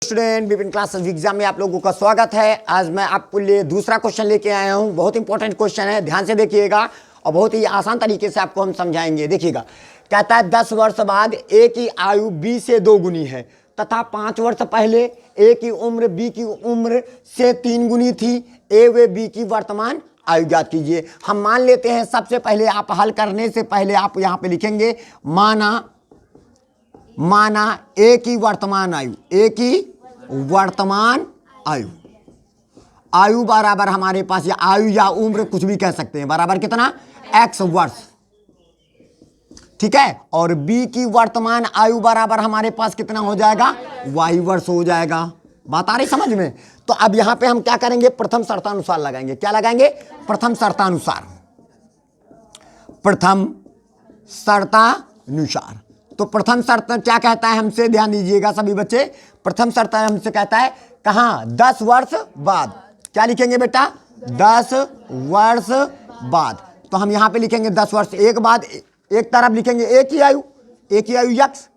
Student विभिन्न classes exam में आप लोगों का स्वागत है। आज मैं आपके लिए दूसरा क्वेश्चन लेके आया हूं। बहुत इंपॉर्टेंट क्वेश्चन है, ध्यान से देखिएगा और बहुत ही आसान तरीके से आपको हम समझाएंगे। देखिएगा, कहता है 10 वर्ष बाद ए की आयु बी से 2 गुनी है तथा 5 वर्ष पहले ए की उम्र बी की उम्र से 3 गुनी थी। ए व बी की वर्तमान आयु ज्ञात कीजिए। हम मान लेते हैं, सबसे पहले आप हल करने से पहले आप यहाँ पे लिखेंगे माना ए की वर्तमान आयु, ए की वर्तमान आयु, आयु बराबर हमारे पास या आयु या उम्र कुछ भी कह सकते हैं, बराबर कितना x वर्ष, ठीक है। और b की वर्तमान आयु बराबर हमारे पास कितना हो जाएगा, y वर्ष हो जाएगा। बात आ रही समझ में। तो अब यहां पे हम क्या करेंगे, प्रथम शर्तानुसार लगाएंगे। क्या लगाएंगे, प्रथम शर्तानुसार, प्रथम शर्तानुसार। तो प्रथम शर्त क्या कहता है हमसे, ध्यान दीजिएगा सभी बच्चे। प्रथम शर्त हमसे कहता है कहाँ, 10 वर्ष बाद। क्या लिखेंगे बेटा, 10 वर्ष बाद। तो हम यहाँ पे लिखेंगे 10 वर्ष एक बाद। एक तरफ लिखेंगे ए की आयु, ए की आयु यक्स,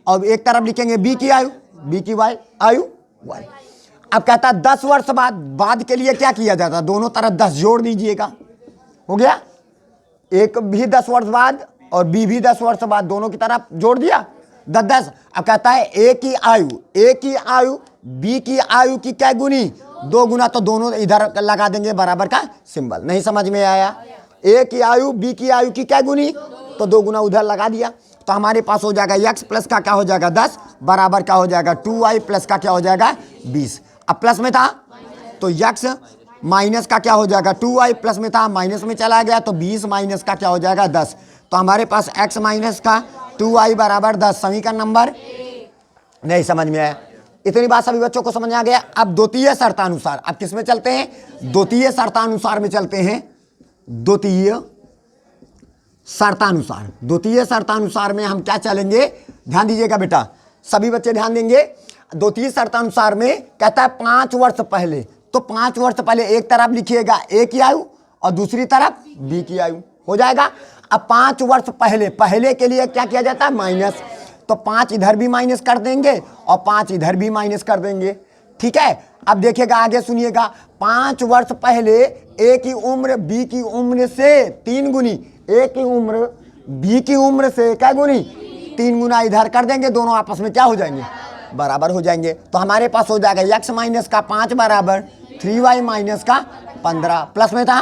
और एक तरफ लिखेंगे बी की आयु, बी की वाई आयु वाई। अब कहता है 10 वर्ष बाद, बाद के लिए क्या किया जाता है, दोनों तरफ 10 जोड़ दीजिएगा, हो गया। एक भी 10 वर्ष बाद और बी भी 10 वर्ष बाद, दोनों की तरफ जोड़ दिया 10-10। अब कहता है ए की आयु बी की आयु की क्या गुनी, 2 गुना। तो दोनों इधर लगा देंगे बराबर का सिंबल। नहीं समझ में आया, ए की आयु बी की आयु की क्या गुनी, तो 2 गुना उधर लगा दिया। तो हमारे पास हो जाएगा यक्स प्लस का क्या हो जाएगा 10 बराबर क्या हो जाएगा 2y प्लस का क्या हो जाएगा 20। अब प्लस में था तो यक्स माइनस का क्या हो जाएगा 2y, प्लस में था माइनस में चला गया तो 20 माइनस का क्या हो जाएगा 10। तो हमारे पास x माइनस का 2y बराबर 10। समीकरण नंबर नहीं समझ में आया। इतनी बात सभी बच्चों को समझ आ गया। अब द्वितीय शर्तानुसार, अब किस में चलते हैं, द्वितीय शर्तानुसार में चलते हैं। द्वितीय शर्तानुसार, द्वितीय शर्तानुसार में हम क्या चलेंगे, ध्यान दीजिएगा बेटा, सभी बच्चे ध्यान देंगे। द्वितीय शर्तानुसार में कहता है 5 वर्ष पहले, तो 5 वर्ष पहले एक तरफ लिखिएगा ए की आयु और दूसरी तरफ बी की आयु, हो जाएगा। अब 5 वर्ष पहले, पहले के लिए क्या किया जाता है माइनस, तो 5 इधर भी माइनस कर देंगे और 5 इधर भी माइनस कर देंगे, ठीक है। अब देखिएगा आगे सुनिएगा, 5 वर्ष पहले ए की उम्र बी की उम्र से 3 गुनी, ए की उम्र बी की उम्र से क्या गुनी 3 गुना, इधर कर देंगे, दोनों आपस में क्या हो जाएंगे, बराबर हो जाएंगे। तो हमारे पास हो जाएगा यक्स माइनस का 5 बराबर 3y माइनस का 15। प्लस में था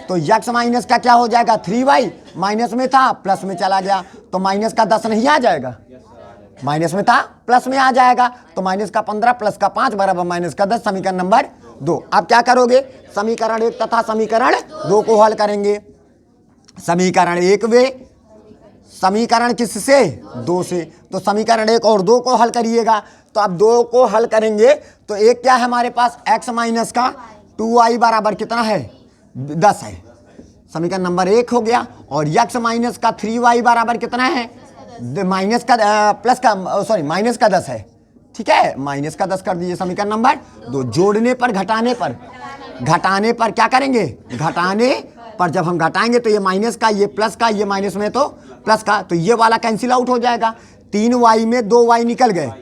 तो यक्स माइनस का क्या हो जाएगा 3y, माइनस में था प्लस में चला गया तो माइनस का 10 नहीं आ जाएगा, माइनस में था प्लस में आ जाएगा। तो माइनस का 15 प्लस का 5 बराबर माइनस का 10। समीकरण नंबर 2। अब क्या करोगे, समीकरण 1 तथा समीकरण 2 को हल करेंगे। समीकरण 1 वे समीकरण किससे, 2 से। तो समीकरण 1 और 2 को हल करिएगा। तो अब 2 को हल करेंगे तो एक क्या है हमारे पास, x माइनस का 2y बराबर कितना है 10 है, समीकरण नंबर 1 हो गया। और x माइनस का 3y बराबर कितना है, माइनस का प्लस का सॉरी माइनस का 10 है, ठीक है, माइनस का 10 कर दीजिए। समीकरण नंबर 2। जोड़ने पर घटाने पर, घटाने पर क्या करेंगे, घटाने पर जब हम घटाएंगे तो ये माइनस का, ये प्लस का, ये माइनस में तो प्लस का, तो ये वाला कैंसिल आउट हो जाएगा। 3y में 2y निकल गए,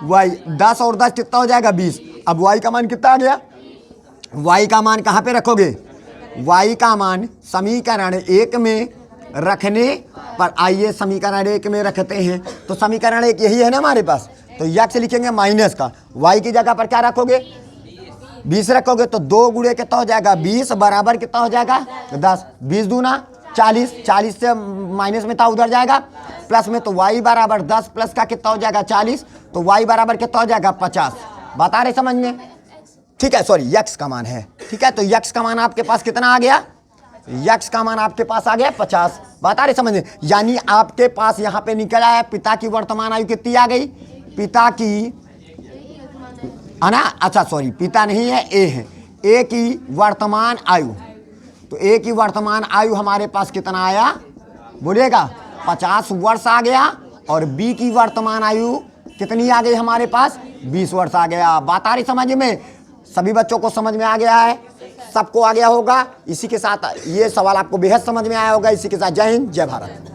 y 10 और 10 कितना हो जाएगा 20। अब y का मान कितना आ गया, y का मान कहाँ पे रखोगे, y का मान समीकरण 1 में रखने पर, आइए समीकरण 1 में रखते हैं। तो समीकरण 1 यही है ना हमारे पास, तो यक्स लिखेंगे माइनस का, y की जगह पर क्या रखोगे 20 रखोगे, तो 2 गुणे कितना हो जाएगा 20 बराबर कितना हो जाएगा 10। 20 दूना 40, 40 से माइनस में था उधर जाएगा प्लस में, तो y बराबर 10 प्लस का कितना हो जाएगा 40, तो y बराबर कितना हो जाएगा 50। बता रहे समझ में, ठीक है, सॉरी यक्स का मान है, ठीक है। तो यक्स का मान आपके पास कितना आ गया, यक्स का मान आपके पास आ गया 50। बता रहे समझ में, यानी आपके पास यहाँ पे निकल आया पिता की वर्तमान आयु कितनी आ गई, पिता की है ना, अच्छा सॉरी पिता नहीं है, ए है, ए की वर्तमान आयु। तो ए की वर्तमान आयु हमारे पास कितना आया, बोलिएगा 50 वर्ष आ गया। और बी की वर्तमान आयु कितनी आ गई हमारे पास, 20 वर्ष आ गया। बात आ रही समझ में, सभी बच्चों को समझ में आ गया है, सबको आ गया होगा। इसी के साथ ये सवाल आपको बेहद समझ में आया होगा। इसी के साथ जय हिंद, जय भारत।